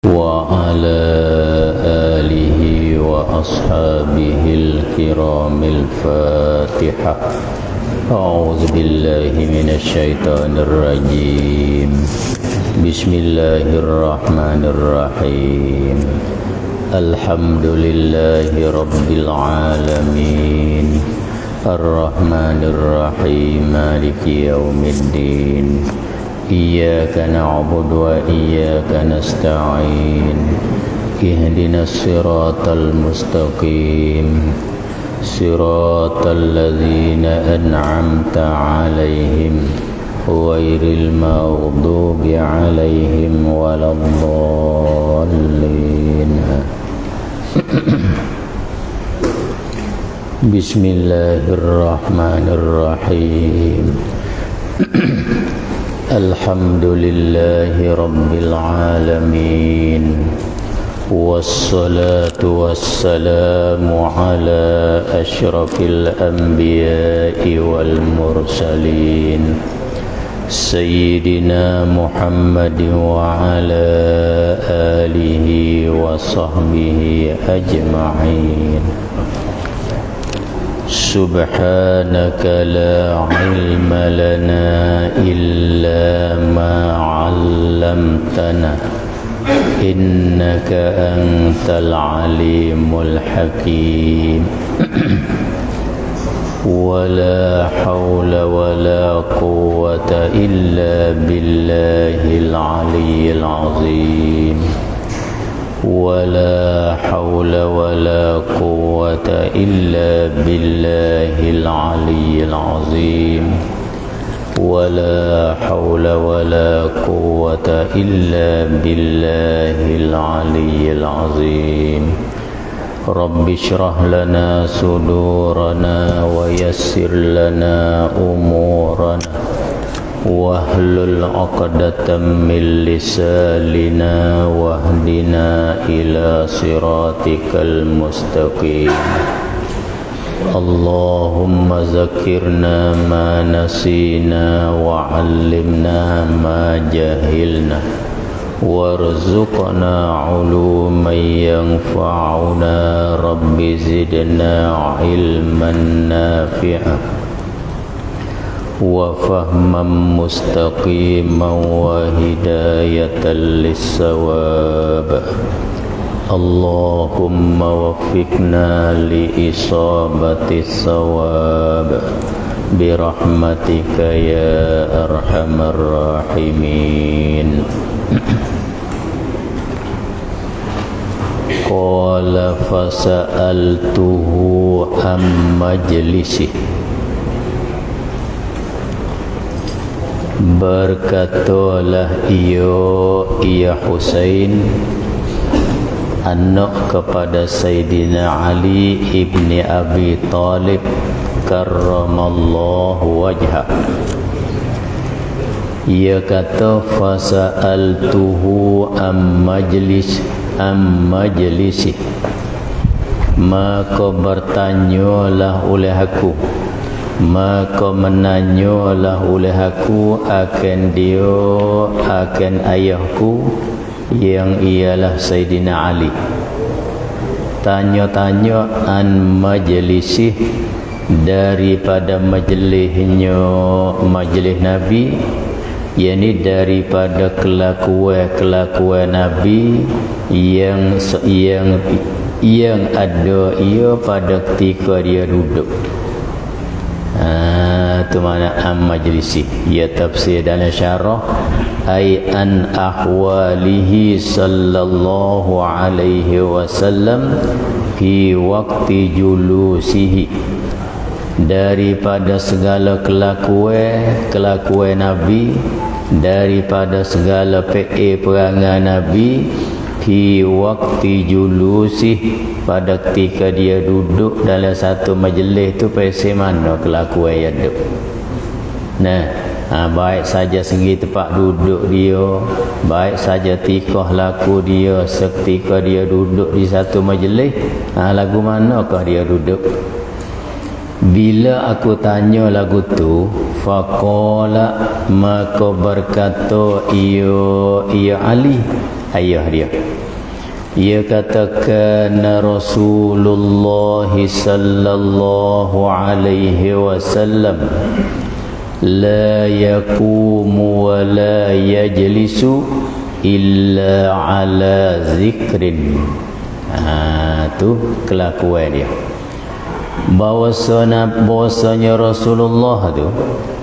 وعلى آله وأصحابه الكرام الفاتحة. أعوذ بالله من الشيطان الرجيم. بسم الله الرحمن الرحيم. الحمد لله رب العالمين الرحمن الرحيم مالك يوم الدين. إياك نعبد وإياك نستعين. اهدنا الصراط المستقيم صراط الذين أنعمت عليهم غير المغضوب عليهم ولا الضالين. بسم الله الرحمن الرحيم. الحمد لله رب العالمين والصلاة والسلام على أشرف الأنبياء والمرسلين سيدنا محمد وعلى آله وصحبه أجمعين. سبحانك لا علم لنا إلا ما علمتنا إنك أنت العليم الحكيم. ولا حول ولا قوة إلا بالله العلي العظيم. ولا حول ولا قوة إلا بالله العلي العظيم. ولا حول ولا قوة إلا بالله العلي العظيم. رب اشرح لنا صدورنا ويسر لنا أمورنا واحلل عقدة من لساننا واهدنا إلى صراطك المستقيم. اللهم ذكرنا ما نسينا وعلمنا ما جهلنا وارزقنا علوما ينفعنا. رب زدنا علما نافعا وفهما مستقيما وهداية للصواب. اللهم وفقنا لإصابة الصواب برحمتك يا أرحم الراحمين. قال فسألته عن مجلسه. Berkatalah ia Husain anak kepada Sayyidina Ali ibni Abi Talib karramallahu wajhah. Ia kata fasa'altuhu am majlisi, maka bertanyalah oleh aku, maka menanyalah oleh aku akan dia, akan ayahku yang ialah Sayyidina Ali. Tanya-tanya an majlisih, daripada majlisnya majlis Nabi, yakni daripada kelakuan Nabi yang ada ia pada ketika dia duduk. Itu makna am majlisi. Ya tafsir dan syarah ay an ahwalihi sallallahu alaihi wasallam fi waqti julusihi, daripada segala kelakuan Nabi, daripada segala perangai Nabi fi waqti julusi, pada ketika dia duduk dalam satu majlis tu pasti mana kelakuan yang ada. Nah, baik saja segi tempat duduk dia, baik saja tikah laku dia seketika dia duduk di satu majlis, lagu manakah dia duduk. Bila aku tanya lagu tu, faqala, maka berkata ia Ali, ayah dia. Ia katakan Rasulullah sallallahu alaihi wasallam la yaqumu wa la yajlisu illa ala zikrin. Tu kelakuan dia. Bahwasanya Rasulullah tu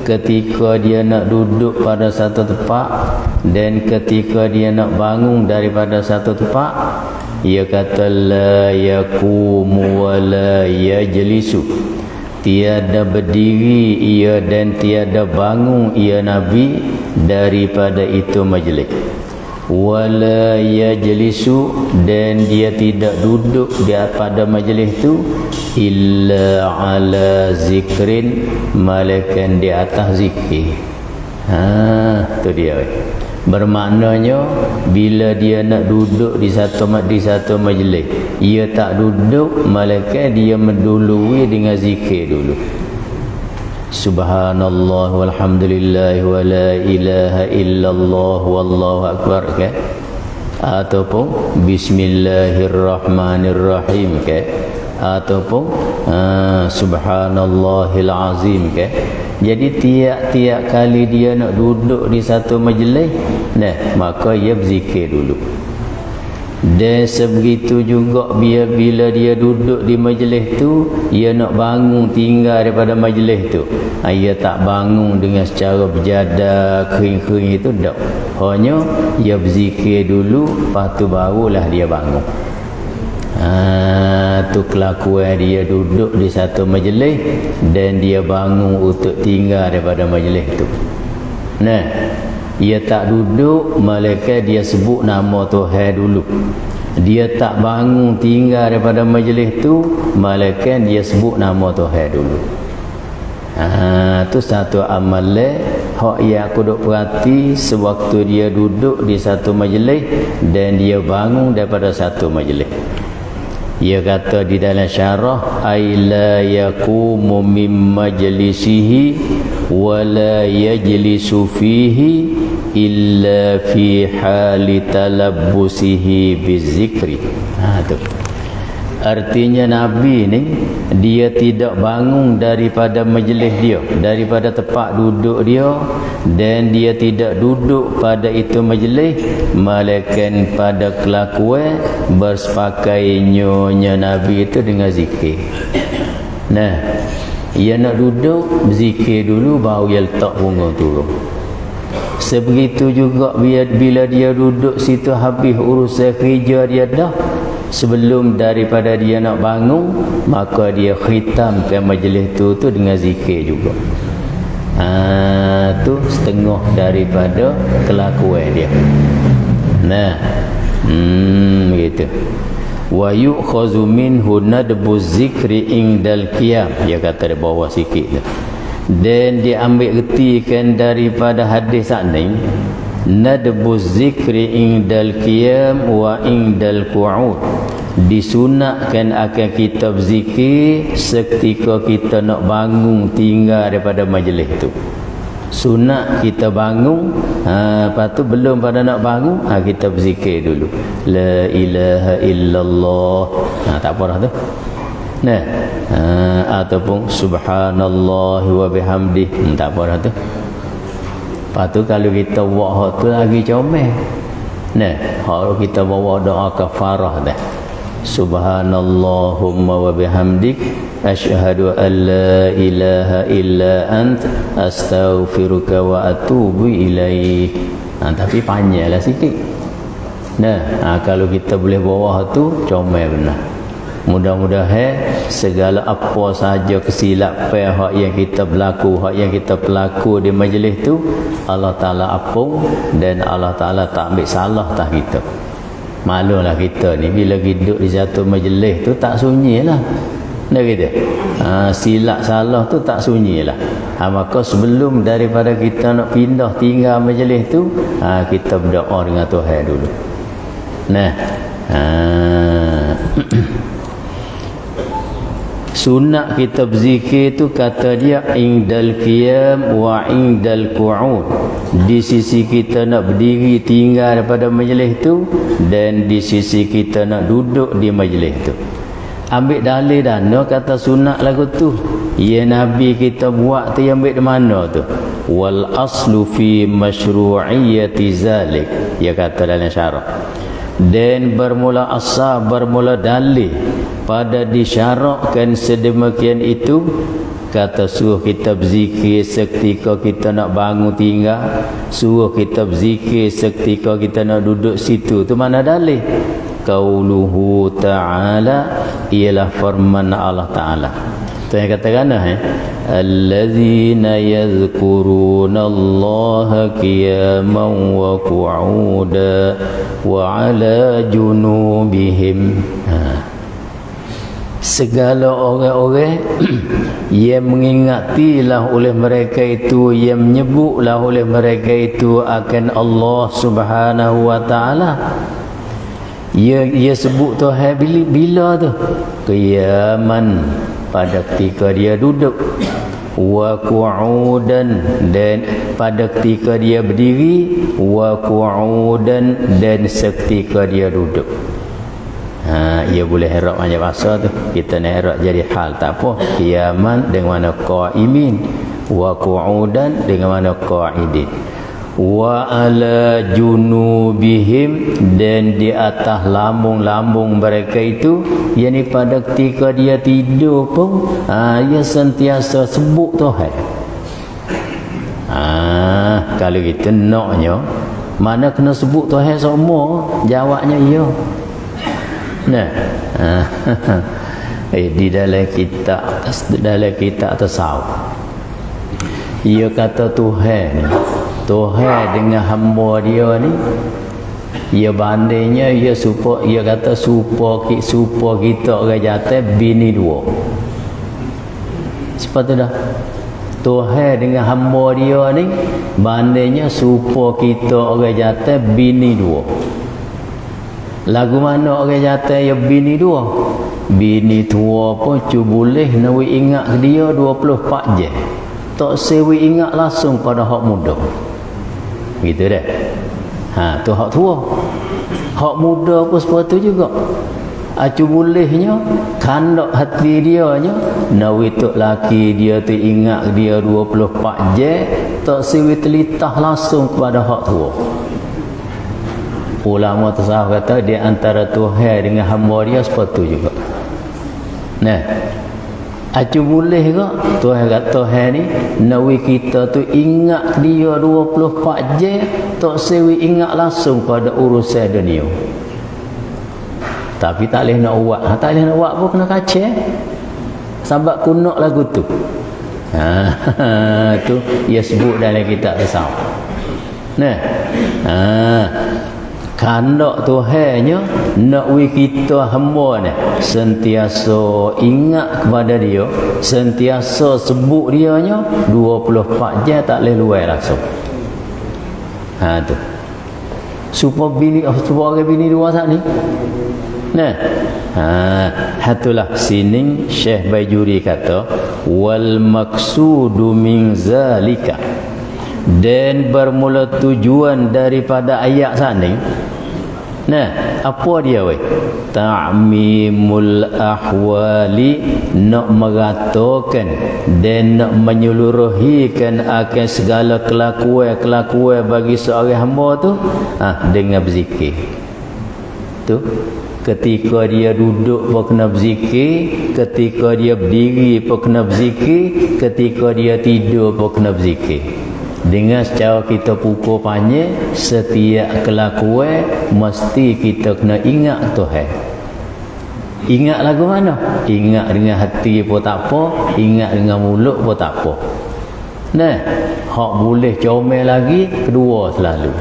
ketika dia nak duduk pada satu tempat dan ketika dia nak bangun daripada satu tempat, ia kata la yaqumu wa la yajlisu, tiada berdiri ia dan tiada bangun ia Nabi daripada itu majlis. Wala yajlisu, dan dia tidak duduk pada majlis itu illa ala zikrin, malaikat di atas zikir. Tu dia. Bermaknanya bila dia nak duduk di satu majlis, ia tak duduk, malaikat dia mendului dengan zikir dulu. Subhanallah walhamdulillah wa la ilaha illallah wallahu akbar ke, ataupun bismillahirrahmanirrahim ke, ataupun subhanallahil azim ke. Jadi tiap-tiap kali dia nak duduk di satu majlis, maka ia berzikir dulu. Dan sebegitu juga bila dia duduk di majlis tu, ia nak bangun tinggal daripada majlis tu, ia tak bangun dengan secara berjadah kering-kering itu tak. Hanya ia berzikir dulu, lepas tu barulah dia bangun. Tu kelakuan dia duduk di satu majlis dan dia bangun untuk tinggal daripada majlis tu. Ia tak duduk, malaikat dia sebut nama Tuhan dulu. Dia tak bangun tinggal daripada majlis tu, malaikat dia sebut nama Tuhan dulu. Tu satu amalan hak yang aku duk perhati sewaktu dia duduk di satu majlis dan dia bangun daripada satu majlis. Ia kata di dalam syarah, ay la yaqumu min majlisihi wa la yajlisu fihi illa fi hali talabbusihi bizikri. Tu artinya Nabi ni dia tidak bangun daripada majlis dia, daripada tempat duduk dia, dan dia tidak duduk pada itu majlis melainkan pada kelakuan bersepakainya Nabi itu dengan zikir. Ia nak duduk berzikir dulu, baru ia letak punggung turun. Sebegitu juga bila dia duduk situ, habis urusan kerja dia dah, sebelum daripada dia nak bangun, maka dia khitamkan majlis tu dengan zikir juga. Tu setengah daripada kelakuan dia. Begitu. Wa yu'khazu minhu nadbu zikri indal qiyam. Dia kata di bawah sikit tu. Dan diambil retikan daripada hadis ni, nadbu zikri indal qiyam wa indal qu'ud, disunatkan akan kita berzikir seketika kita nak bangun tinggal daripada majlis tu. Sunat kita bangun, lepas tu belum pada nak bangun, kita berzikir dulu, la ilaha illallah. Tak apa dah tu. Ataupun subhanallah wa bihamdih. Tak apa dah tu. Lepas tu kalau kita buat hak tu lagi comel. Kalau kita bawa doa kafarah dah, subhanallahumma wa bihamdik asyhadu an la ilaha illa ant astaghfiruka wa atubu ilaik. Tapi panjanglah sikit. Kalau kita boleh bawa tu comel benar. Mudah-mudahan segala apa sahaja kesilapan hak yang kita berlaku, hak yang kita pelaku di majlis tu, Allah Ta'ala apung dan Allah Ta'ala tak ambil salah atas kita. Maklumlah kita ni bila duduk di satu majlis tu tak sunyi lah. Gitu. Silap salah tu tak sunyi lah. Maka sebelum daripada kita nak pindah tinggal majlis tu, kita berdoa dengan Tuhan dulu. Sunat kita berzikir tu kata dia indal qiyam wa indal qu'ud. Di sisi kita nak berdiri tinggal daripada majlis tu, dan di sisi kita nak duduk di majlis tu. Ambil dalil dana kata sunat lagu tu. Ya Nabi kita buat tu yang ambil di mana tu? Wal aslu fi masyru'iyyati zalik. Dia kata dalam syarah. Dan bermula asal, bermula dalil pada disyarakkan sedemikian itu, kata suruh kita berzikir seketika kita nak bangun tinggal, suruh kita berzikir seketika kita nak duduk situ. Tu mana dalil? Qauluhu ta'ala, ialah firman Allah Ta'ala. Tu yang katakan allazina yadhkuruna Allaha qiyaman wa qu'uda wa ala junubihim. Segala orang-orang yang mengingatilah oleh mereka itu, yang menyebutlah oleh mereka itu akan Allah Subhanahu wa ta'ala. Ia sebut Tuhan bila tu? Qiyaman, pada ketika dia duduk, wa qu'udan, dan pada ketika dia berdiri, wa qu'udan, dan seketika dia duduk. Ia boleh i'rab banyak bahasa tu. Kita nak i'rab jadi hal tak apa. Qiyaman dengan mana qa'imin, wa qu'udan dengan mana qa'idin. Wa ala junubihim, dan di atas lambung-lambung mereka itu, yakni pada ketika dia tidur pun ia sentiasa sebut Tuhan. Kalau kita naknya mana kena sebut Tuhan semua, jawabnya ya. Nah, di dalam kitab tasawuf, ia kata Tuhan dengan hamba dia ni, ia bandingnya, ia kata supaya kita orang jatuh bini dua. Seperti dah Tuhan dengan hamba dia ni bandingnya supaya kita orang jatuh bini dua. Lagu mana orang jatuh ya bini dua? Bini tua pun boleh nak ingat dia 24 jam. Tak sewi ingat langsung pada hak muda. Gitu dah. Tu hak tua. Hak muda pun seperti itu juga. Bolehnya kandak hati dia nya nawi tok laki dia tu ingat dia 24 jam, tak sewi telitah langsung kepada hak tua. Ulama tasawuf kata di antara Tuhan dengan hamba dia seperti itu juga. Nah, boleh ke Tuhan kata Tuhan ni nawi kita tu ingat dia 24 jam, tak sewi ingat langsung pada urusan dunia. Tapi tak boleh nak buat. Tak boleh nak buat pun kena kacau. Sebab kunak lagu tu. Tu ia sebut dalam kitab tasawuf. Nah, kandak Tuhannya nak kita hamba ni sentiasa ingat kepada dia, sentiasa sebut dia nya 24 jam, tak boleh luar langsung. Tu supaya orang bini dua saat ni. Nah, hatulah sini Syekh Bajuri kata wal maksudu min zalika, dan bermula tujuan daripada ayat sana. Nah, apa dia weh? Ta'mimul ahwali, nak meratakan dan nak menyeluruhikan akan segala kelakuan bagi seorang hamba tu dengan berzikir. Tu ketika dia duduk pun kena berzikir, ketika dia berdiri pun kena berzikir, ketika dia tidur pun kena berzikir. Dengan secara kita pukul panjang, setiap kelakuan mesti kita kena ingat Tuhan. Ingat lagu mana? Ingat dengan hati pun tak apa, ingat dengan mulut pun tak apa. Nah, hak boleh comel lagi kedua selalu.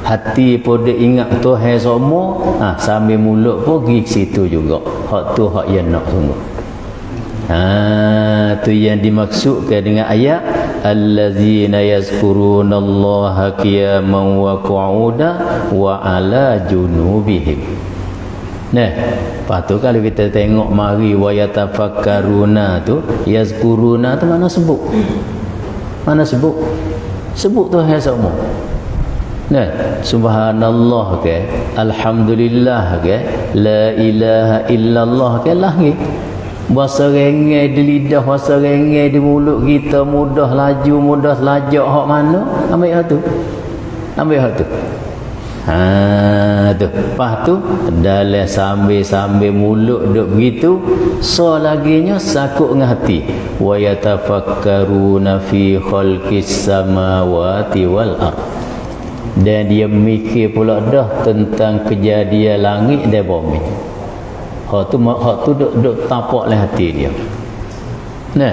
Hati pun dia ingat Tuhan semua, sambil mulut pun pergi ke situ juga. Hak tu hak yang nak semua. Tu yang dimaksudkan dengan ayat allazina yazkurunallaha qiyaman wa qu'udan wa ala junubihim. Nah, lepas tu kalau kita tengok mari wa yatafakkaruna tu, yazkuruna tu mana sebut? Mana sebut? Sebut tu hanya semua. Nah, subhanallah ke, alhamdulillah ke, la ilaha illallah ke lagi. Bahasa rengai di lidah, bahasa rengai di mulut kita, mudah laju, mudah lajak hak mana? Ambil hak tu. Ambil hak tu. Tu. Lepas tu dalam sambil mulut duk begitu, so laginya sakut dengan hati. Wa yatafakkaruna fi khalqis samawati wal ardh. Dan dia mikir pula dah tentang kejadian langit dan bumi. Hak tu duk tapak lah hati dia. Nah,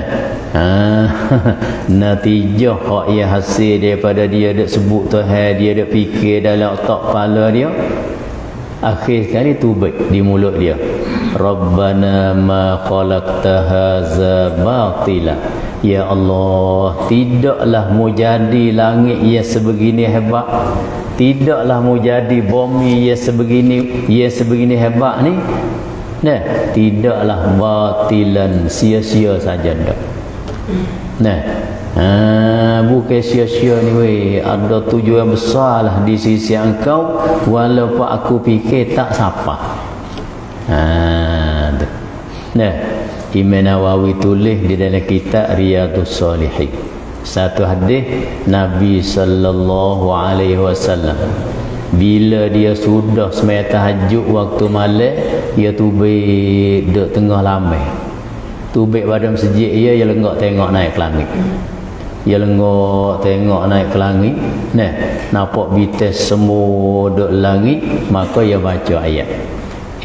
natijah hak yang hasil daripada dia duk sebut Tuhan, dia duk fikir dalam otak kepala dia, akhir sekali tubik di mulut dia. Rabbana ma khalaqta hadza batila. Ya Allah, tidaklah mu jadi langit yang sebegini hebat, tidaklah mu jadi bumi yang sebegini hebat ni. Nah, tidaklah batilan, sia-sia saja dah. Nah, bukan sia-sia ni weh, ada tujuan besar lah di sisi engkau, walaupun aku fikir tak sapa. Nah, Imam Nawawi tulis di dalam kitab Riyadhus Shalihin satu hadis Nabi sallallahu alaihi wasallam, bila dia sudah sembahyang tahajud waktu malam, dia tubik duk tengah lamai, tubik pada masjid dia lenggak tengok naik ke langit. Dia lenggak tengok naik ke langit. Nah, nampak bitas semua duk langit, maka dia baca ayat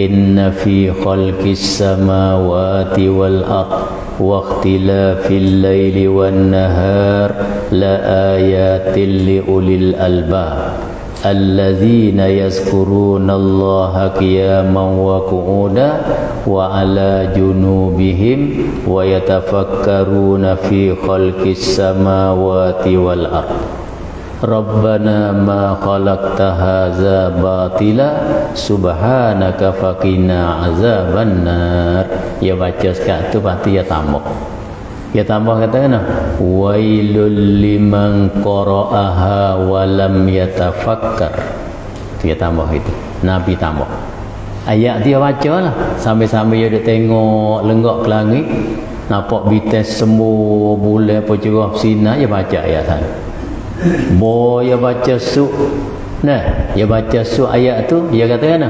inna fi khalqis samawati wal ardh wa ikhtilafil laili wan nahar la ayatin li ulil albab alladzina yazkuruna allaha qiyaman wa qu'udan wa ala junubihim wa yatafakkaruna fi khalqis samawati wal ardh. Rabbana ma khalaqta hadza batila subhanaka faqina azabannar. Ya baca sekat tu pasti ya tambah. Ya tambah kata kena wailul liman qara'aha wa lam yatafakkar. Dia tambah itu. Nabi tambah. Ayat dia baca lah sambil-sambil dia tengok lenggak ke langit, nampak bitas semua bulan apa cerah bersinar, dia baca ayat sana. Dia baca dia baca ayat tu, dia kata kan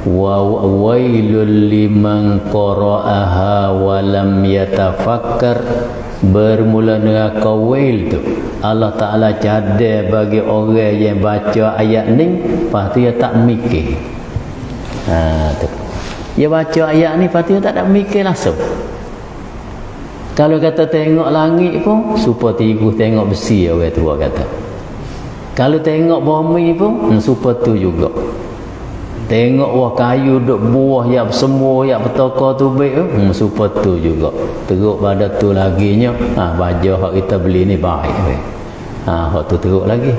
wa wailul liman qara'aha wa lam yatafakkar. Bermula dengan kawail tu Allah Ta'ala cadar bagi orang yang baca ayat ni, lepas tu dia tak mikir. Tu dia baca ayat ni, lepas tu dia tak ada mikir langsung. Kalau kata tengok langit pun supaya tigu tengok besi, orang tua kata. Kalau tengok bumi pun supaya tu juga. Tengok wah kayu duk buah yang semua yang petaka tu baik supaya tu juga. Teruk pada tu laginya, baju hak kita beli ni baik weh. Hak tu teruk lagi.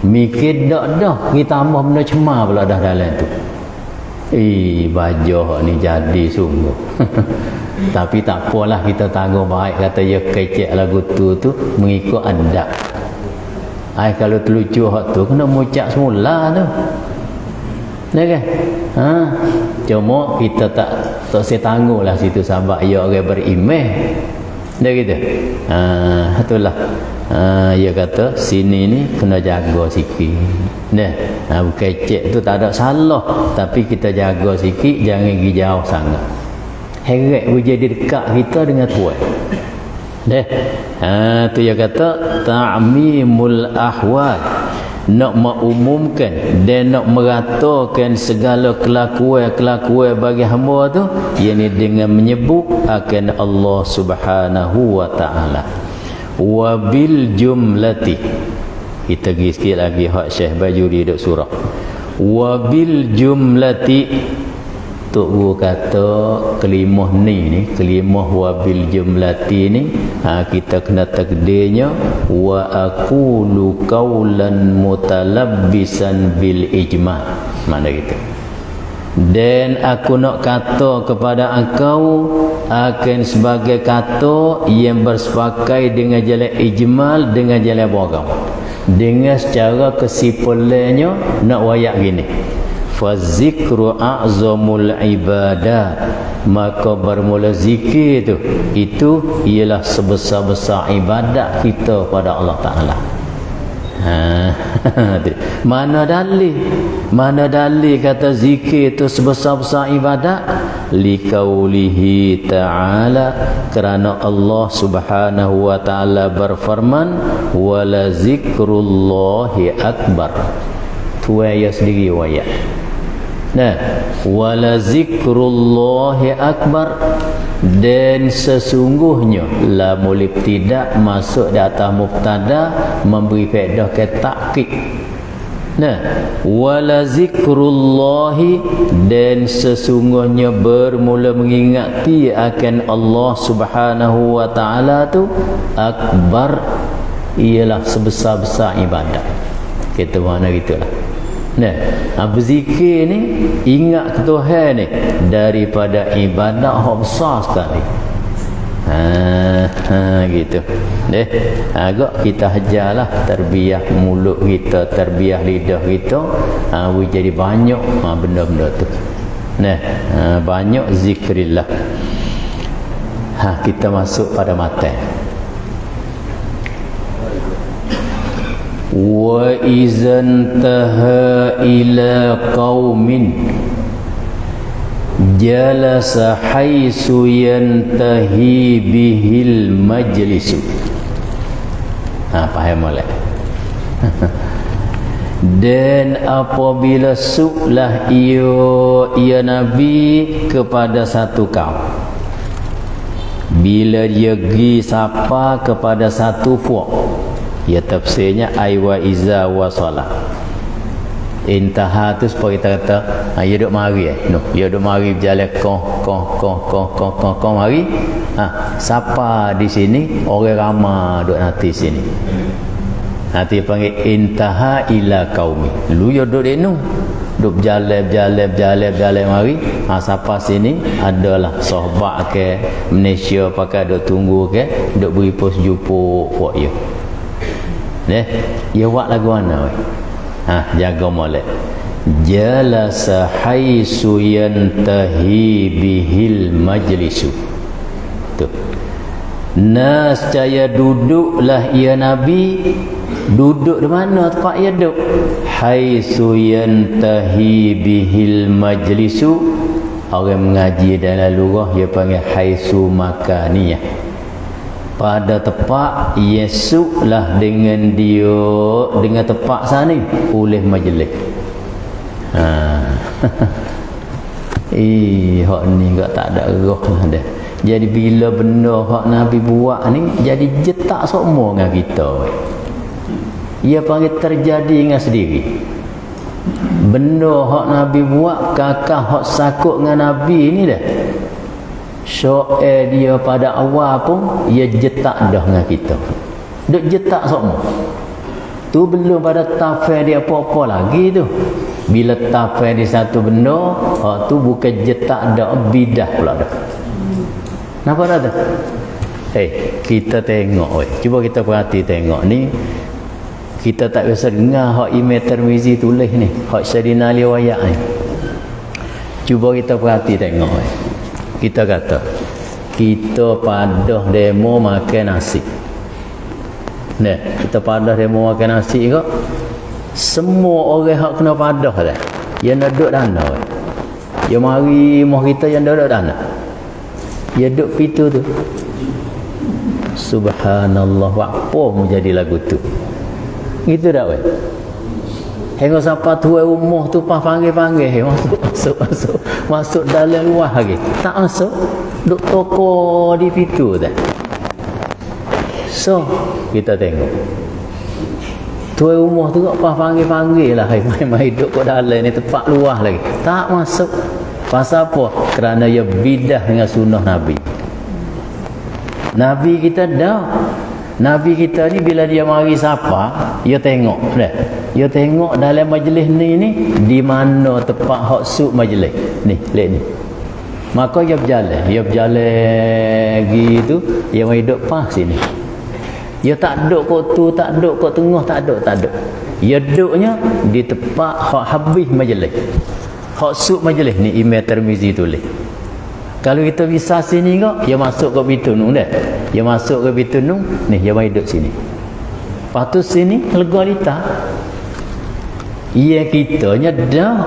Mikir dah kita tambah benda cemar pula dah dalam tu. Baju hak ni jadi sungguh. Tapi tak apalah, kita tanggung baik, kata ya kecek lagu tu mengikut adab. Kalau terlucu hak tu kena mucak semula tu. Nah kan? Cuma kita tak saya tangguhlah situ sahabat ya orang beriman. Dah gitu. Itulah. Dia kata sini ni kena jaga sikit. Nah, kecek tu tak ada salah, tapi kita jaga sikit, jangan pergi jauh sangat. Heret jadi dekat kita dengan Tuhan. Tu dia kata ta'mimul ahwal, nak mengumumkan dan nak meratakan segala kelakuan bagi hamba tu, yakni dengan menyebut akan Allah Subhanahu wa taala. Wa bil jumlati, kita pergi sikit lagi hak Syekh Bajuri duk surah. Wa bil jumlati, Tok Guru kata kelimah ni kelimah wabil jumlati ni kita kena takdirnya wa aqulu qawlan mutalabbisan bil ijma'. Mana gitu. Dan aku nak kata kepada engkau akan sebagai kata yang bersepakai dengan jalan ijmal, dengan jalan borang, dengan secara kesimpulannya nak wayak gini, fazikru a'zamul ibadah, maka bermula zikir itu ialah sebesar-besar ibadat kita pada Allah Ta'ala. Mana dalil kata zikir itu sebesar-besar ibadat? Liqaulihi ta'ala, kerana Allah Subhanahu wa ta'ala berfirman, wala zikrullahi akbar. Tu ayat sendiri ayat. Nah, wala zikrullahi akbar, dan sesungguhnya la mulib tidak masuk di atas mubtada, memberi faedah ke takkid. Nah, wala zikrullahi, dan sesungguhnya bermula mengingati akan Allah Subhanahu wa ta'ala tu akbar, ialah sebesar-besar ibadat. Kita mana gitulah. Nah, berzikir ni ingat ke Tuhan ni daripada ibadat yang besar sekali. Gitu. Agak kita hajarlah terbiah mulut kita, terbiah lidah kita, jadi banyak benda-benda tu. Nah, banyak zikrillah. Kita masuk pada matan. Wa izan taha ila qaumin jalasa haitsu yantahi bihil majlisu. Faham boleh? Dan apabila suklah ia Nabi kepada satu kaum, bila dia pergi sapa kepada satu puak, ya tafsirnya aywa iza wa salah. Intaha tu supaya kita kata dia duduk mari dia duduk mari berjalan kong mari. Siapa di sini? Orang ramai duduk nanti sini. Nanti panggil intaha ila qaumi. Lu dia duduk denu, duduk berjalan mari. Siapa sini? Adalah sahabat ke Malaysia pakai duduk tunggu ke, duduk beri pos jumpa buat dia. Dia buat lagu mana? Jaga molek. Jalasa haitsu yantahi bihil majlisu. Tu. Nascaya duduklah ia Nabi. Duduk di mana tempat ia duduk? Haitsu yantahi bihil majlisu. Orang mengaji dalam lugah dia panggil haitsu makaniyah. Pada tempat yesuklah dengan dia, dengan tempat sana oleh majlis. Hak ni enggak tak ada roh lah dah. Jadi bila benda hak Nabi buat ni jadi jetak semua dengan kita. Ia panggil terjadi dengan sendiri. Benda hak Nabi buat, kakak hak sakut dengan Nabi ni dah. Syo'er dia pada awal pun ia jetak dah dengan kita. Duk jetak semua. Tu belum pada tafsir dia apa-apa lagi tu. Bila tafsir di satu benda, tu bukan jetak dah, bidah pula dah. Nampak dah tu? Kita tengok cuba kita perhati tengok ni. Kita tak biasa dengar hak Imam Tirmizi tulis ni, hak Sayyidina Ali wayak ni. Cuba kita perhati tengok Kita kata kita padah demo makan nasi. Kita padah demo makan nasi kok. Semua orang hak kena padah dah. Yang nak duduk dana. Ya mari moh kita yang duduk dana. Ya duduk pitu tu. Subhanallah, apa mu jadi lagu tu. Gitu dah weh. Hingga sampai tuan rumah tu panggil-panggil masuk dalam luar lagi. Tak masuk, duk toko di pintu dah. So, kita tengok. Tuan rumah tu kok panggil-panggil lah, mai duk kat dalam ni tempat luar lagi. Tak masuk. Pasal apa? Kerana ia bidah dengan sunnah Nabi. Nabi kita dah. Nabi kita ni bila dia mari sapa, dia tengok dah. dia tengok dalam majlis ni di mana tempat hak suk majlis ni, lihat ni. Maka dia berjalan gitu, dia mai duduk pas sini. Dia tak duduk kat tu, tak duduk kat tengah, tak duduk. Dia duduknya di tempat hak habis majlis. Hak suk majlis ni Imam Tirmizi tulis. Kalau kita bisa sini kok, dia masuk ke Bitunung dah. Dia masuk ke Bitunung, ni dia mai duduk sini. Lepas tu sini lega lita. Ia kitanya dah.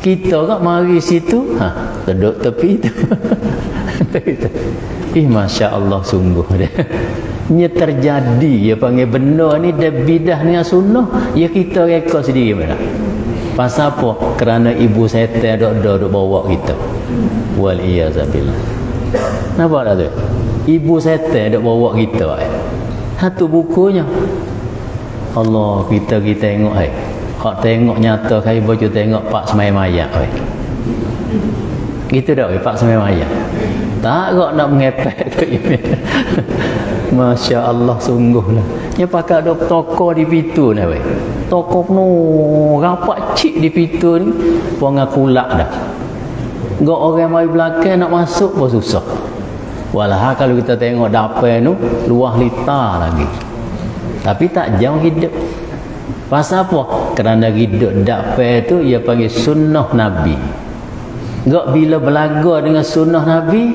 Kita kak mari situ, duduk tepi tu. Masya Allah sungguh dia. Ini terjadi, dia panggil benda ni dah bidah dengan sunnah, ya kita reka sendiri mana. Pasal apa? Kerana ibu setan duduk bawa kita. Wal iyazabillah. Nampak tak tu? Ibu setan duduk bawa kita. Satu bukunya. Allah, kita tengok hak tengok nyata kai baju tengok pak semai mayat gitu dah pak semai mayat tak kok nak mengepek tu. Masya Allah sungguhlah dia pakai ada toko di pintu ni toko penuh rapat cik di pintu ni pun ngakulak dah gak orang mari belakang nak masuk pun susah. Walah kalau kita tengok dapur tu luah lita lagi tapi tak jauh hidup. Pasal apa? Kerana hidup dapur tu ia panggil sunnah Nabi. Gak bila belaga dengan sunnah Nabi,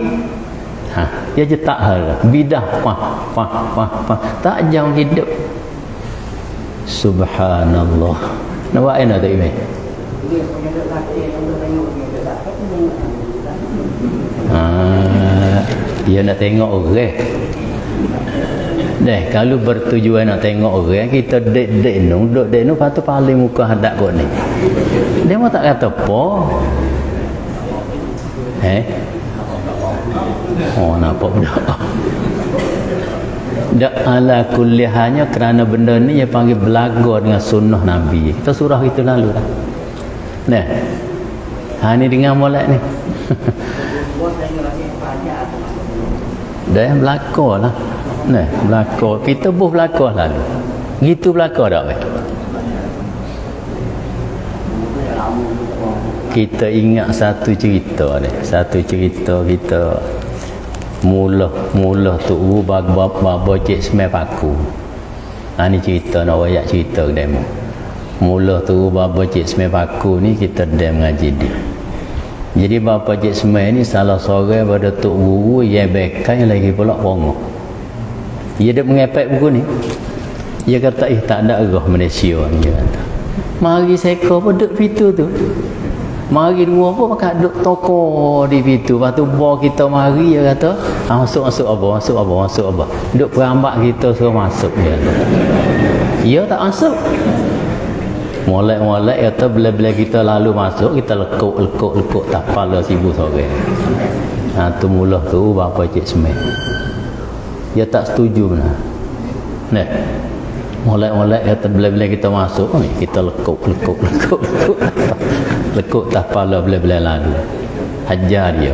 dia je tak hal bidah tak jauh hidup. Subhanallah. Nampak enak tak Imam? Dia nak tengok orang. Kalau bertujuan nak tengok orang, kita dek nu, lepas tu paling muka hadap kau ni. Dia mau tak kata apa? Oh nampak dah. Dak ala kullihannya kerana benda ni dia panggil belaga dengan sunnah Nabi. Kita surah itu lalu dah. Ni dengan molek ni. Dah belaka lah. Belaka. Kita buh belaka lalu. Gitu belaka tak weh? Kita ingat satu cerita ni. Satu cerita kita mula tu baba cik semai paku. Ni cerita nak wayak cerita ke demo. Mula tu baba cik semai paku ni kita dem ngaji dia. Jadi bapa cik semai ni salah seorang pada tok guru yang bekai lagi pula pongok. Dia dah mengepek buku ni. Dia kata tak ada arah Malaysia ni dia kata. Mari seka pun duduk pintu tu. Mari dua pun pakai duduk toko di pintu. Lepas tu bawa kita mari dia kata, masuk apa. Duduk perambak kita suruh masuk dia kata. Dia tak masuk. Molek kata bila kita lalu masuk kita lekuk tak pala sibu sore. Tu mula tu bapa cik semai. Dia tak setuju benar. Molek kata bila kita masuk kita lekuk lekuk tak pala bila lalu. Hajar dia.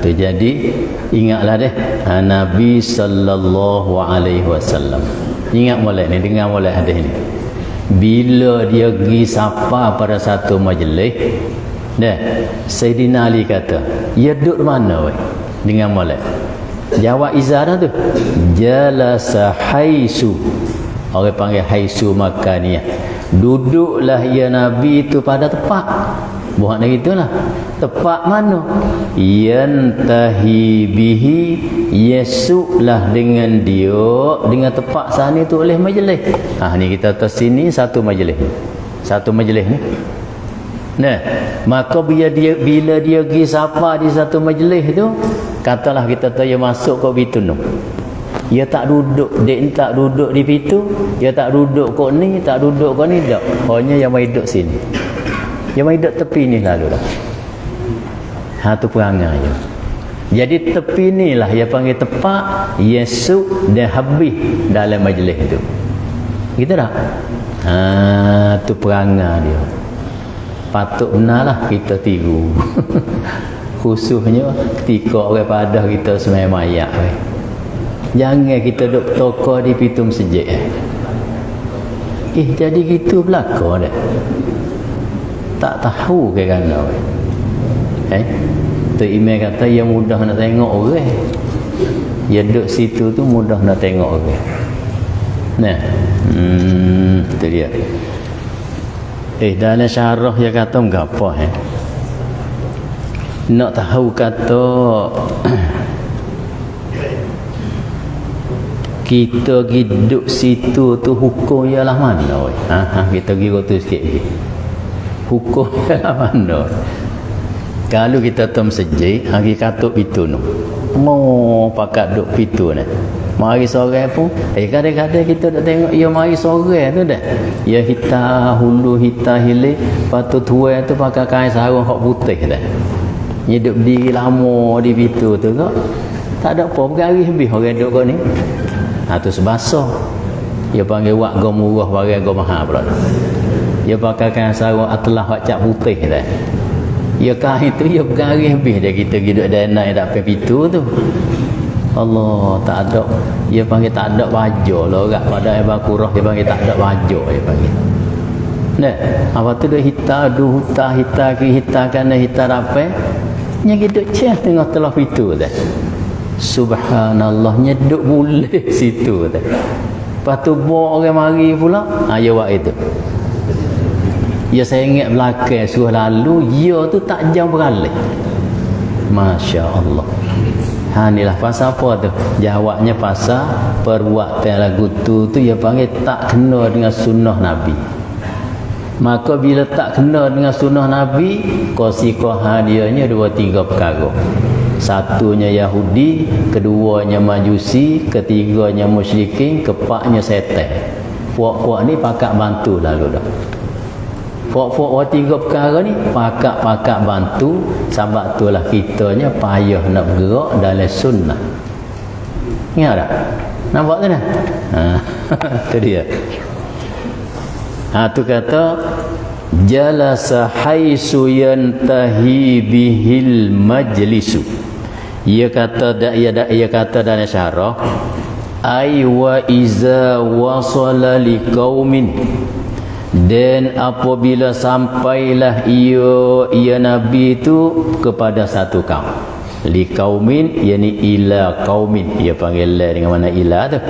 Tu jadi ingatlah deh Nabi sallallahu alaihi wasallam. Ingat molek ni, dengar molek hadis ni. Bila dia pergi sapa pada satu majlis, Sayyidina Ali kata, "Ya duduk mana weh?" Dengan molek. Jawab izarah tu, "Jalasa haisu." Orang panggil haisu makaniyah. Duduklah ya Nabi itu pada tempat. Buat nak gitulah. Tempat mana? Yantahi bihi, yesuklah dengan dia, dengan tempat sana tu oleh majlis. Ni kita atas sini satu majlis. Satu majlis ni. Maka bila dia pergi sapa di satu majlis tu, katalah kita tahu dia masuk ke Bitunung. Dia tak duduk, dia tak duduk di pintu, dia tak duduk kok ni, tak duduk kok ni, tak. Hanya yang mai duduk sini. Yang mai duduk tepi ni lalu dah. Tu perangai je. Jadi tepi ni lah dia panggil tempat Yesus dan habis dalam majlis tu. Gitu dah. Tu perangai dia. Patut benarlah kita tiru. Khususnya ketika orang padah kita semai mayat. Jangan kita duduk toko di pintu masjid. jadi gitu belaka dah. Tak tahu ke kan dah. Tu Imam kata yang mudah nak tengok orang. Ya duduk situ tu mudah nak tengok orang. Nah. Tu dia. Dalam syarah dia kata mengapa nak tahu kata kita hidup situ tu hukum ialah mana kita kira tu sikit lagi. Hukum ialah mana? Kalau kita tem sejik hari katuk pitu tu mau pakat duk pitu ni mari sore pun kadang-kadang kita nak tengok ia mari sore tu dah ia hitam hulu hitam hilir patut tuai tu pakai kain sarung hak putih dah hidup diri lama di pitu tu kok tak ada apa bergaris lebih orang duk kau ni tu sebasah dia panggil wak go murah barang go mahal pula dia pakai kain sarung atlah hak cap putih dah ya kain tu ya bergaris lebih dia kita hidup danai tak pakai pitu tu Allah tak ada dia panggil tak ada baju lah orang pada Al-Baqarah dia panggil tak ada baju dia panggil nah apa tu dia hitam kiri hitam kanan hitam apa nya hidup ceh tengah telah pitu dah subhanallah nyeduk boleh situ dah lepas tu bawa orang mari pula ya buat itu ya saya ingat belakang suruh lalu ya tu tak jam beralih Masya Allah inilah pasal apa tu jawabnya pasal perbuatan lagu tu ia panggil tak kena dengan sunnah Nabi. Maka bila tak kena dengan sunnah Nabi qasikoh hadiahnya 2-3 perkara. Satunya Yahudi, keduanya Majusi, ketiganya musyrikin, keempatnya setan. Puak-puak ni pakak bantu lalu dah. Puak-puak 3 perkara ni pakak bantu sebab itulah kitanya payah nak bergerak dalam sunnah. Ingat tak? Nampak tu dah? Tu dia. Tu kata jalasa haisu yantahi bihil majlisu. Ia kata dalam syarah ay wa iza wasala liqaumin dan apabila sampailah ia Nabi itu kepada satu kaum li kaumin yakni ila kaumin ia panggil dengan mana ila tu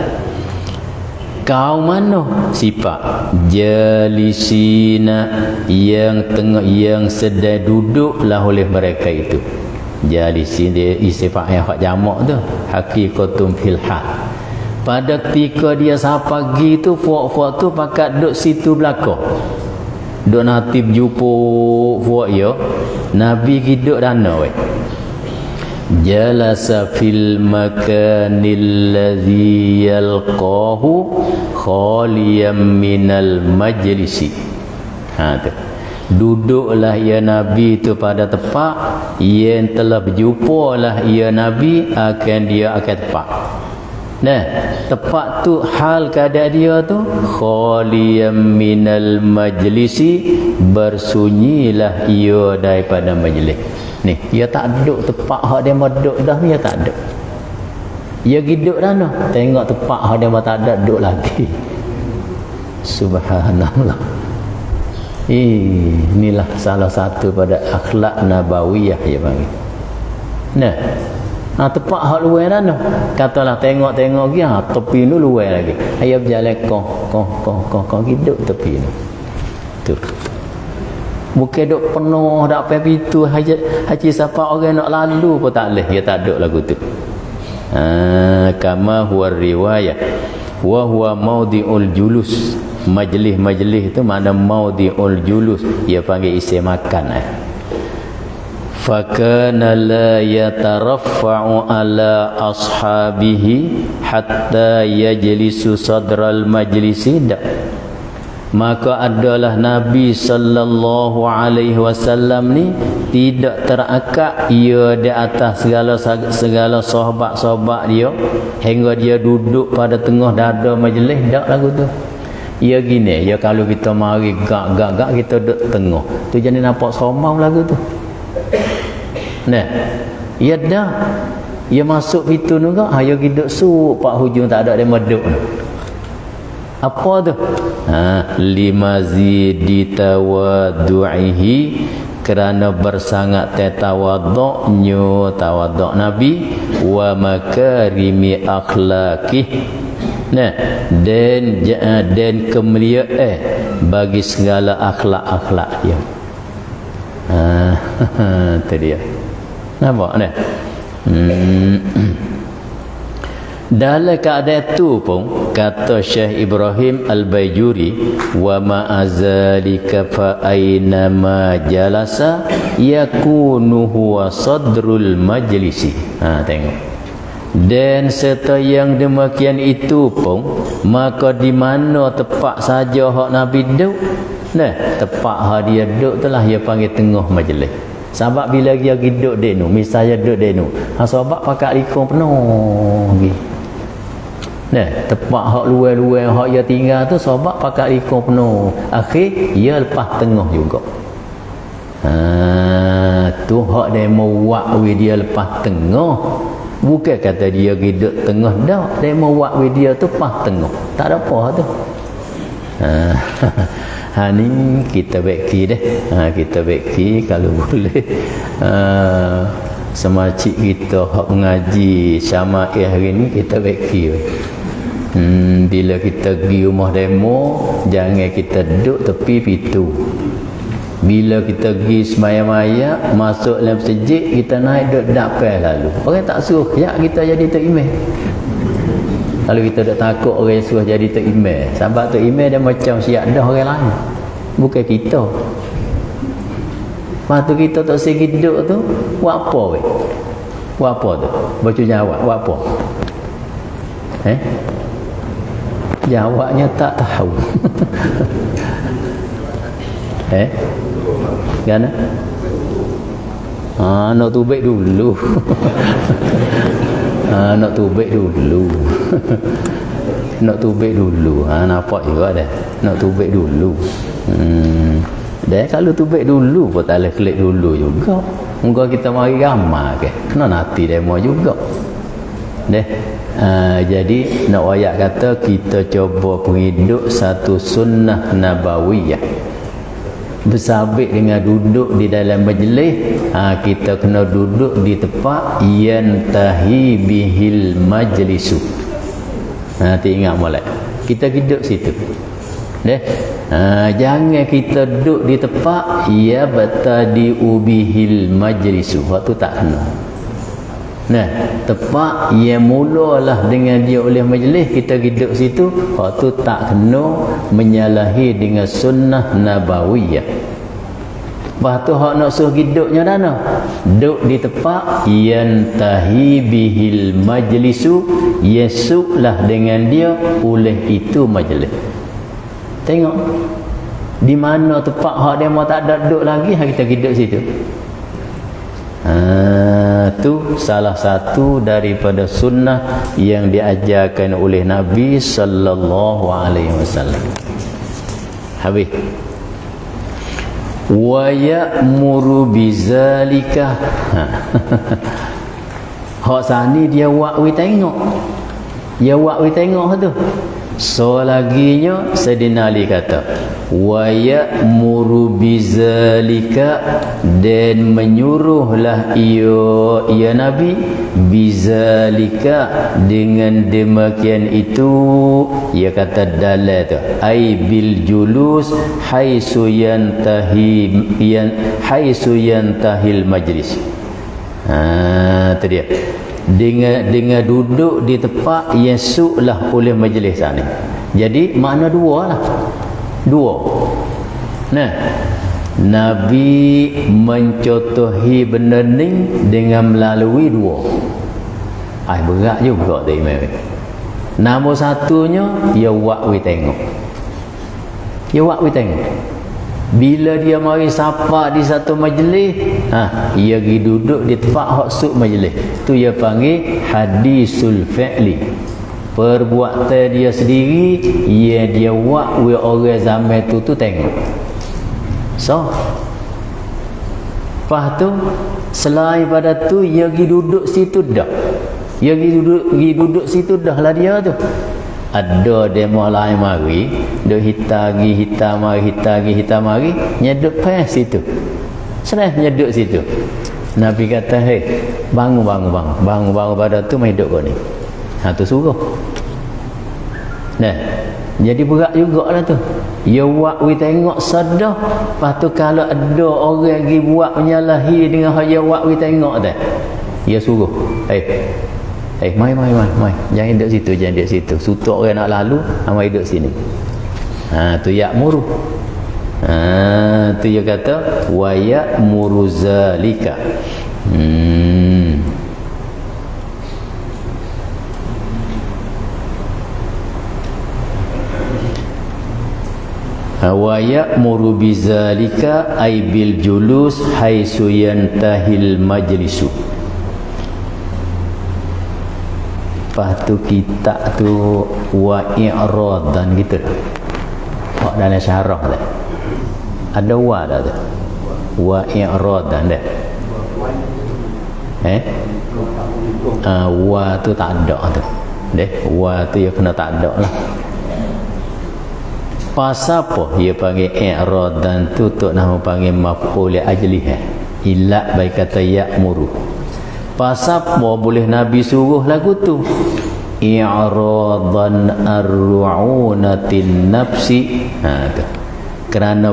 kaum mana sifat jalisina yang sedang duduklah oleh mereka itu jalisin dia sifat yang hak jamak tu haqiqatum fil hal. Pada ketika dia sapa pagi tu fuak-fuak tu pakat duduk situ belakang duduk natib jumpa fuak ya Nabi duduk dana jalasa fil makanil ladzi yalqahu khaliyan minal majlisi tu duduklah ya Nabi itu pada tempat yang telah berjumpalah ya Nabi dia akan tempat. Nah, tepat tu hal keadaan dia tu khaliyam minal majlisi bersunyilah ia daripada majlis. Ni, dia tak duduk tempat hak dia mau duduk dah ni dia tak duduk. Dia duduk dah noh. Tengok tempat hak dia mau tak ada duduk lagi. Subhanallah. Inilah salah satu pada akhlak nabawiyah dia panggil. Nah, tepat hak luar dah noh. Katalah tengok-tengok lagi tepi ni luar lagi. Ayah berjalan kong hidup tepi ni. Tu. Bukan duk penuh dak apa itu haji siapa orang nak lalu pun tak leh dia tak duk lagu tu. Kama huwa riwayah wa huwa maudhi'ul julus. Majlis-majlis itu makna maudhi'ul julus, dia panggil isi makan fakana la yataraffa'u ala ashabihi hatta yajlisu sadral majlisi. Maka adalah Nabi sallallahu alaihi wasallam ni tidak terakak ia di atas segala sahabat-sahabat dia hingga dia duduk pada tengah dada majlis. Tak lagu tu. Ya gini, ya kalau kita mari gak kita duduk tengah. Tu jadi nampak somau lagu tu. Nah, ya dah. Ya masuk pintu tu kak, ya duduk sup pak hujung tak ada dia meduk. Apa tu? Limazidi tawaddu'ihi, kerana bersangat tawaddu'nya tawaddu' Nabi, wa makarimi akhlaqih, nah, dan kemuliaan bagi segala akhlak-akhlak dia. Itu dia. Nampak ni? Dalam keadaan itu pun kata Syekh Ibrahim Al-Baijuri, wa ma'azalika fa aina ma jalasa yakunu huwa sadrul majlisi. Tengok. Dan serta yang demikian itu pun, maka di mana tempat saja hak Nabi duduk, nah, tempat hak dia duduk itulah dia panggil tengah majlis. Sebab bila dia duduk denu, misalnya duduk denu, sahabat pakai likung penuh lagi. Nah, tempat hak luar-luar hak dia tinggal tu sahabat pakai likung penuh. Akhir dia lepas tengah juga. Tu hak dia mau buat dia lepas tengah. Bukan kata dia duduk tengah dah. Dia mau buat dia tu pas tengah. Tak ada apa tu. Ni kita beki deh. Kita beki kalau boleh. Semacik kita hak mengaji syama'ih hari ni kita beki. Bila kita pergi rumah demo, jangan kita duduk tepi pintu. Bila kita pergi semaya-maya, masuk dalam masjid, kita naik duduk dapat lalu. Orang tak suruh ya kita jadi tok imam. Kalau kita dah takut orang suruh jadi tok imam, sebab tok imam dia macam siap dah orang lain, bukan kita. Lepas tu kita tak segi duduk tu, buat apa weh? Buat apa tu? Baca jawab, buat apa? Jawabnya tak tahu. Kan? Nak tubik dulu. Nak tubik dulu. Nak tubik dulu. Nampak juga dah. Nak tubik dulu. Dah kalau tubik dulu pun tak boleh klik dulu juga. Moga kita mari ramai ke. Kena nanti demo juga. Dah. Jadi nak ayat kata kita cuba penghidup satu sunnah nabawiyah. Bersabit dengan duduk di dalam majlis, kita kena duduk di tempat yantahi bihil majlisu. Ingat molek. Kita duduk situ. Jangan kita duduk di tempat ya batadi ubihil majlisu. Waktu tak kena. Nah, tempat yang mulalah dengan dia oleh majlis, kita duduk situ, waktu tak kena menyalahi dengan sunnah nabawiyah. Lepas tu hak nak suruh duduknya dana, duduk di tempat yantahi bihil majlisu, yesuklah dengan dia oleh itu majlis. Tengok di mana tempat hak dia mau tak ada duduk lagi, kita duduk situ. Tu salah satu daripada sunnah yang diajarkan oleh Nabi sallallahu alaihi wasallam. Habis. Wa ya'muru bizalika. Hak sani dia buat we tengok. Dia buat we tengok tu. So laginya Sayyidina Ali kata, wa ya'muru bizalika, dan menyuruhlah ia Nabi bizalika, dengan demikian itu. Ia kata dalal tu ai bil julus haitsu yantahil majlis. Tu dia. Dengan duduk di tempat yang suklah oleh majlis sana. Jadi makna dua lah. Dua. Nah, Nabi mencontohi benda ni dengan melalui dua. Berat juga tu imam. Nombor satunya, dia buat we tengok. Dia buat we tengok. Bila dia mari sapa di satu majlis, dia pergi duduk di tempat hak suk majlis. Tu dia panggil hadisul fi'li. Perbuatan dia sendiri, dia buat we orang zaman tu tengok. So, lepas tu selain pada tu dia pergi duduk situ dah. Dia pergi duduk situ dah lah dia tu. ada demo lain mari duk hitam mari nyeduk pas situ senang nyeduk situ. Nabi kata hei bangun pada tu mai hidup kau ni. Tu suruh. Nah, jadi berat jugalah tu. Ya buat we tengok sedah. Lepas tu kalau ada orang pergi buat menyalahi dengan haya buat we tengok dah. Ya suruh. Mai. Jangan duduk situ. Sutuk orang nak lalu, mai duduk sini. Tu ya'muru. Tu dia kata wa ya'muru zalika. Wa ya'muru bizalika ay bil julus haitsu yantahil majlisu. Lepas tu kitab tu wa i'radan gitu. Hak dalam syarah dah. Ada wa dah tu. Wa i'radan dah. Wa tu tak ada tu. Wa tu ya kena tak ada lah. Pasal apa dia panggil i'radan tu tok nama panggil maf'ul ajlih. Ila baik kata ya'muru. Pasal apa boleh Nabi suruh lagu tu? I'radan ar-ru'unatin nafsi. Tu. Kerana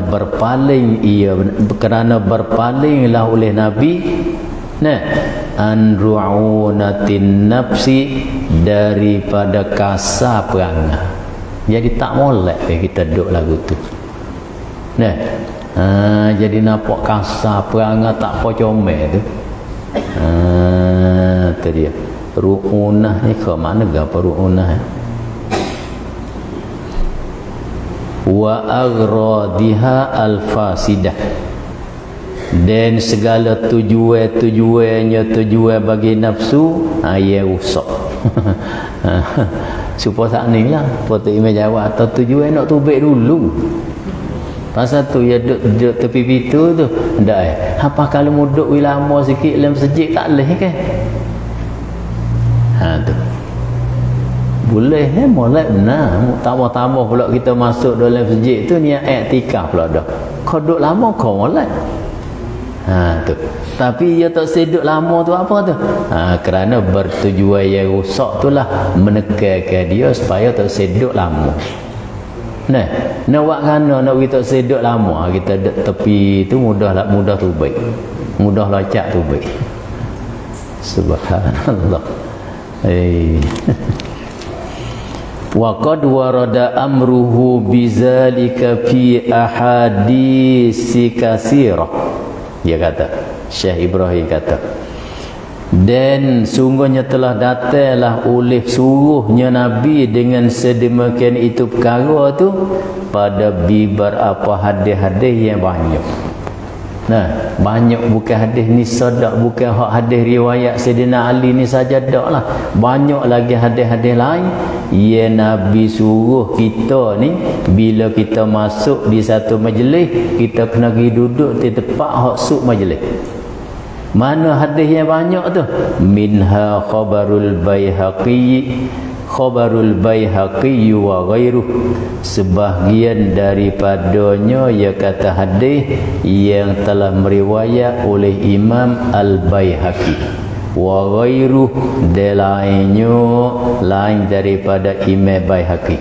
berpalinglah oleh Nabi an-ru'unatin nafsi daripada kasar perangai. Jadi tak molek kita duduk lagu tu. Jadi nampak kasar perangai tak apa comel tu. Tu dia. Ru'unah ni ke mana apa ru'unah? Wa aghradiha al-fasidah. Dan segala tujuannya bagi nafsu ia rusak. Supaya tak ni lah Potok Imam jawab atau tujuan nak tubik dulu. Pasal tu ya duduk tepi pintu tu ndak apa kalau muduk lama sikit dalam masjid tak leh ke? Tu boleh molek benar. Tambah-tambah pula kita masuk dalam masjid tu niat iktikaf pula dah. Kau duduk lama kau molek. Tu. Tapi dia tak seduk lama tu apa tu? Kerana bertujuan yang rusak tu lah menekankan dia supaya tak seduk lama. Nak buat kerana nak kita seduk lama, kita duduk tepi tu mudah tubik. Mudah lacak tubik. Subhanallah. Wa qad warada amruhu bizalika fi ahadits katsirah. Dia kata, Syekh Ibrahim kata, dan sungguhnya telah datanglah oleh suruhnya Nabi dengan sedemikian itu perkara tu pada beberapa hadis-hadis yang banyak. Banyak bukan hadis ni sadak, bukan hak hadis riwayat Sayyidina Ali ni saja dak lah. Banyak lagi hadis-hadis lain yang Nabi suruh kita ni bila kita masuk di satu majlis kita kena pergi duduk di tempat hak suk majlis. Mana hadis yang banyak tu? Minha khabarul Baihaqi wa ghairuh. Sebahagian daripadanya ia kata hadis yang telah meriwayat oleh Imam Al-Baihaqi wa ghairuh, lain daripada Imam Baihaqi.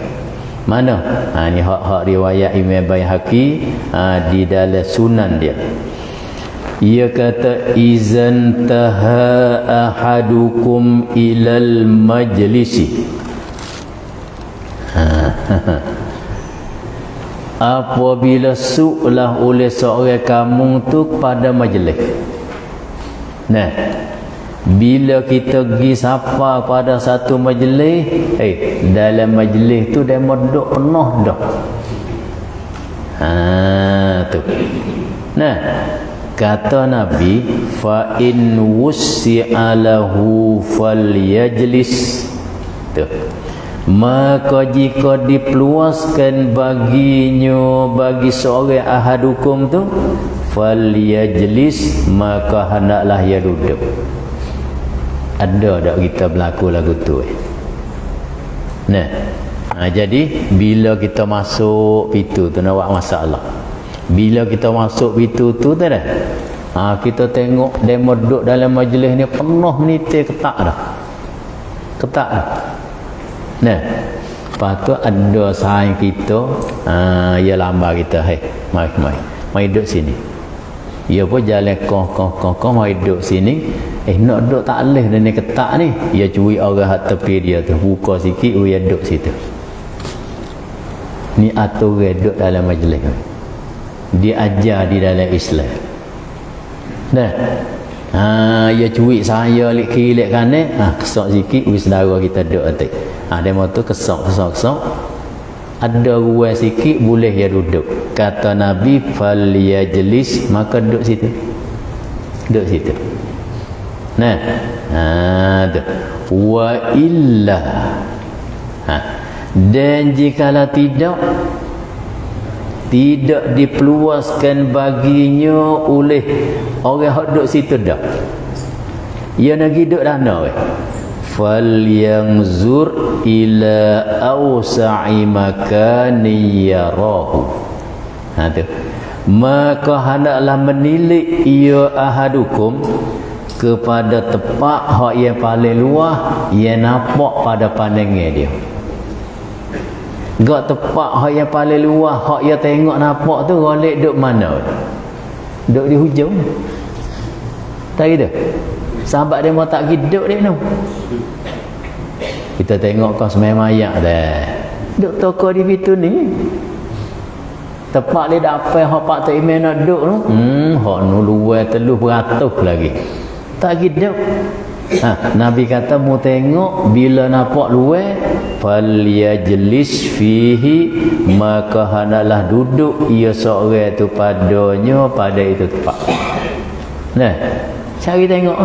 Mana? Ni hak riwayat Imam Baihaqi di dalam sunan dia. Ia kata izan taha ahadukum ilal majlisi. Apabila suklah oleh seorang kamu tu pada majlis. Bila kita pergi sapa pada satu majlis, dalam majlis tu dia duduk penuh dah. Tu. Kata Nabi, fa in wussi'a lahu falyajlis. Tu. Maka jika dipeluaskan baginya, bagi seorang ahadukum tu, falyajlis, maka hendaklah ia duduk. Ada tak kita berlaku lagu tu? Jadi bila kita masuk pintu tu nak buat masalah. Bila kita masuk pintu tu dah. Kita tengok demo duduk dalam majlis ni penuh menitir ketak dah. Ketak dah. Nah, lepas tu ada saing kita, dia lambat kita, "Hei, mai duduk sini." Dia pun jalan kong mai duduk sini. Nak duduk tak boleh dan ni ketak ni. Dia curi orang hak tepi dia tu, buka sikit, dia duduk situ. Ni aturan duduk dalam majlis. Dia ajar di dalam Islam. Dah. Dia curi saya lik kiri lik kanan, kesak sikit wis saudara kita duduk atas. Demo tu kesak. Ada ruang sikit boleh dia duduk. Kata Nabi fal yajlis, maka duduk situ. Duduk situ. Nah. Tu. Wa illa. Dan jikalau tidak dipeluaskan baginya oleh orang yang duduk situ dah. Ia nak duduk dana fal yanzur ila awsa'i makani yarahu. Tu. Maka hendaklah menilik ia ahadukum kepada tempat hak yang paling luas yang nampak pada pandangan dia. Gak tempat hak yang paling luas hak yang tengok nampak tu golek duk mana? Duk di hujung. Tak gitu. Sahabat dia mau tak hidup dia tu. Kita tengok kau semai mayak dah. Duk toko di situ ni. Tempat dia dapat hak Pak Tok Imam nak duk tu. Hak nu luar 300 lagi. Tak hidup. Nabi kata mu tengok bila nampak luar fal yajlis fihi, maka hendaklah duduk ia seorang tu padanya pada itu tempat. Nah, cari tengok.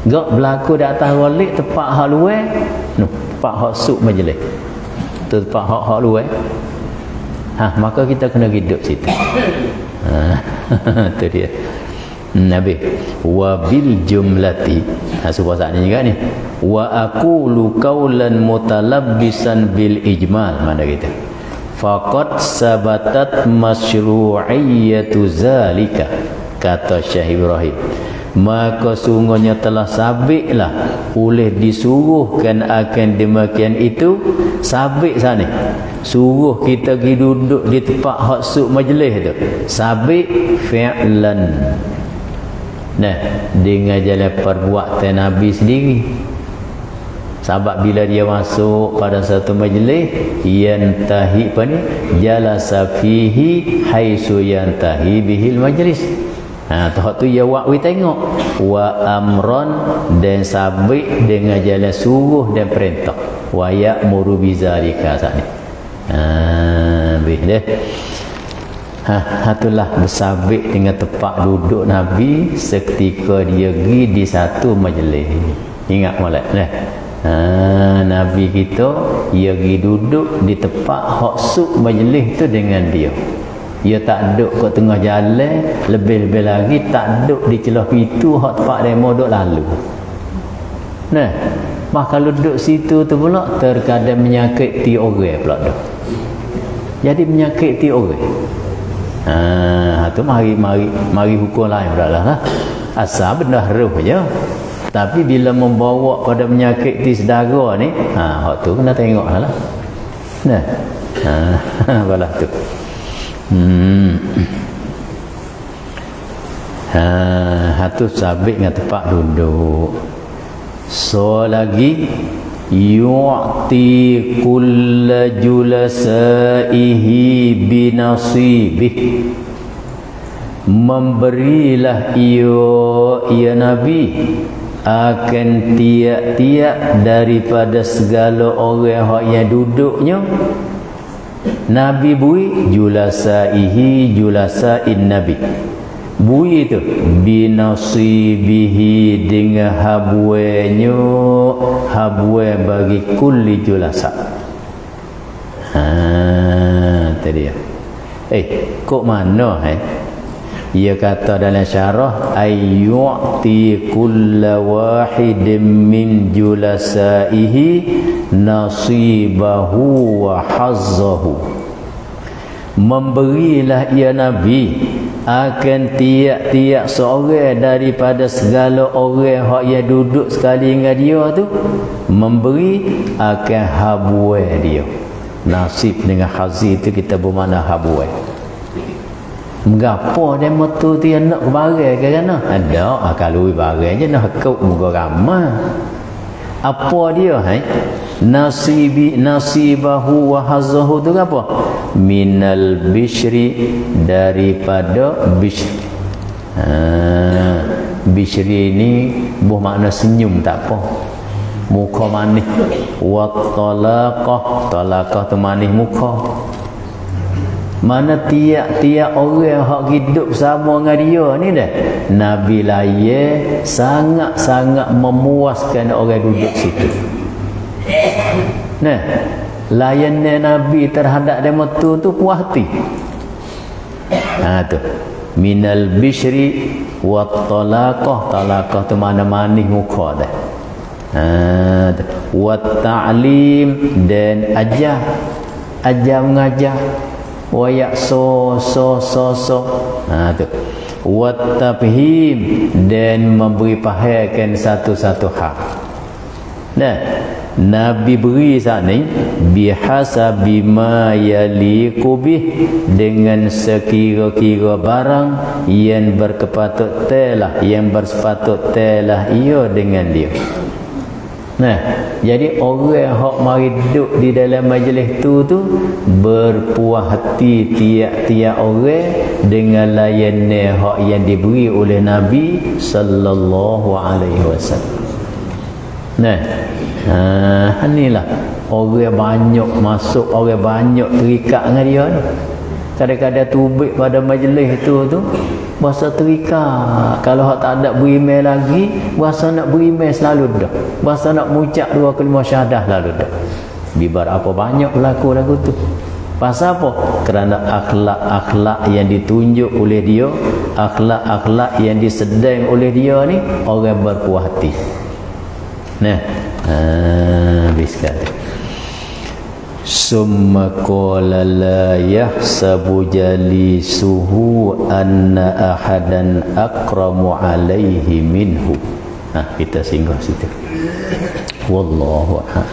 Gak berlaku di atas rolik tempat hak luar. Tempat hak suk majlis. Tu tempat hak luar. Maka kita kena hidup situ. Tu dia. Nabi wa bil jumlati supaya saat ni juga ni wa aqulu qaulan mutalabbisan bil ijmal, mana kita faqad sabatat masyru'iyyatu zalika, kata Syekh Ibrahim, maka sungguhnya telah sabitlah oleh disuruhkan akan demikian itu. Sabit sana suruh kita pergi duduk di tempat hak suk majlis tu, sabit fi'lan. Nah, dengan jalan perbuatan Nabi sendiri. Sebab bila dia masuk pada satu majlis, yantahi apa ni? Jalasa fihi haitsu yantahi bihil majlis. Tahap tu ya wa'wi tengok. Wa amron, dan sabit dengan jalan suruh dan perintah. Wa ya'muru bizalika saat ni. Dah. Itulah bersabit dengan tempat duduk Nabi seketika dia pergi di satu majlis. Ingat molek dah. Nabi kita dia pergi duduk di tempat hak suk majlis tu dengan dia. Dia tak duduk kat tengah jalan, lebih-lebih lagi tak duduk di celah pintu hak tempat demo duduk lalu. Nah, kalau duduk situ tu pula terkadang menyakiti orang pula dah. Jadi menyakiti orang. Tu mari hukum lain pula lah. Asal benda roh je. Tapi bila membawa pada menyakiti saudara ni, hak tu kena tengok lah. Nah. Balah tu. Tu sabit dengan tempat duduk. So lagi yu'ti kulla julasaihi binasibih, memberilah ia Nabi akan tiap-tiap daripada segala orang yang duduknya. Nabi bui julasaihi, julasain Nabi bui itu binasibihi, dengan habuenyo, habue bagi kulli julasa. Tadi ya. Kok mana ia kata dalam syarah ayyu'ti kulla wahidin min julasaihi, nasibahu wa hazzahu. Memberilah ia Nabi akan tiap-tiap seorang daripada segala orang hak yang duduk sekali dengan dia tu, memberi akan habuai dia. Nasib dengan hazi itu kita bermakna habuai. Mengapa dia motor tu yang nak barang ke kan? Ada kalau barang je nak kau muka ramai. Apa dia nasibahu wa hazzahu tu apa? Minal bishri, daripada bishri. Bishri ni buah makna senyum tak apa. Muka manis. Wa talaqah, talaqah tu manis muka. Mana tiap-tiap orang hak hidup sama dengan dia ni dah, Nabi layan sangat-sangat memuaskan orang duduk situ. Nah, layannya Nabi terhadap demo tu puas hati. Tu minal bishri wa talaqah, talaqah tu mana manis muka dah. Wa ta'lim, dan ajar mengajar. Wa ya'so tu wa tabhim, dan memberi pahalkan satu-satu hak. Nah, Nabi beri saat ni bihasabi ma yaliqu bih, dengan sekira-kira barang yang berkepatut telah, yang bersepatut telah ia dengan dia. Nah, jadi orang hak mari duduk di dalam majlis tu berpuas hati tiap-tiap orang dengan layanan hak yang diberi oleh Nabi sallallahu alaihi wasallam. Nah, inilah orang banyak masuk, orang banyak terikat dengan dia ni. Kadang-kadang tubik pada majlis tu bahasa terikat. Kalau hak tak ada beriman lagi, bahasa nak beriman selalu dah. Bahasa nak mengucap 2 kalimah syahadah lalu dah. Bibar apa banyak berlaku lagu tu. Pasal apa? Kerana akhlak-akhlak yang ditunjuk oleh dia, akhlak-akhlak yang disedang oleh dia ni, orang berpuas hati. Nah, habis kata. Summa qala la yahsabu jalisuhu anna ahadan akramu alaihi minhu. Kita singgah situ. Wallahu a'lam.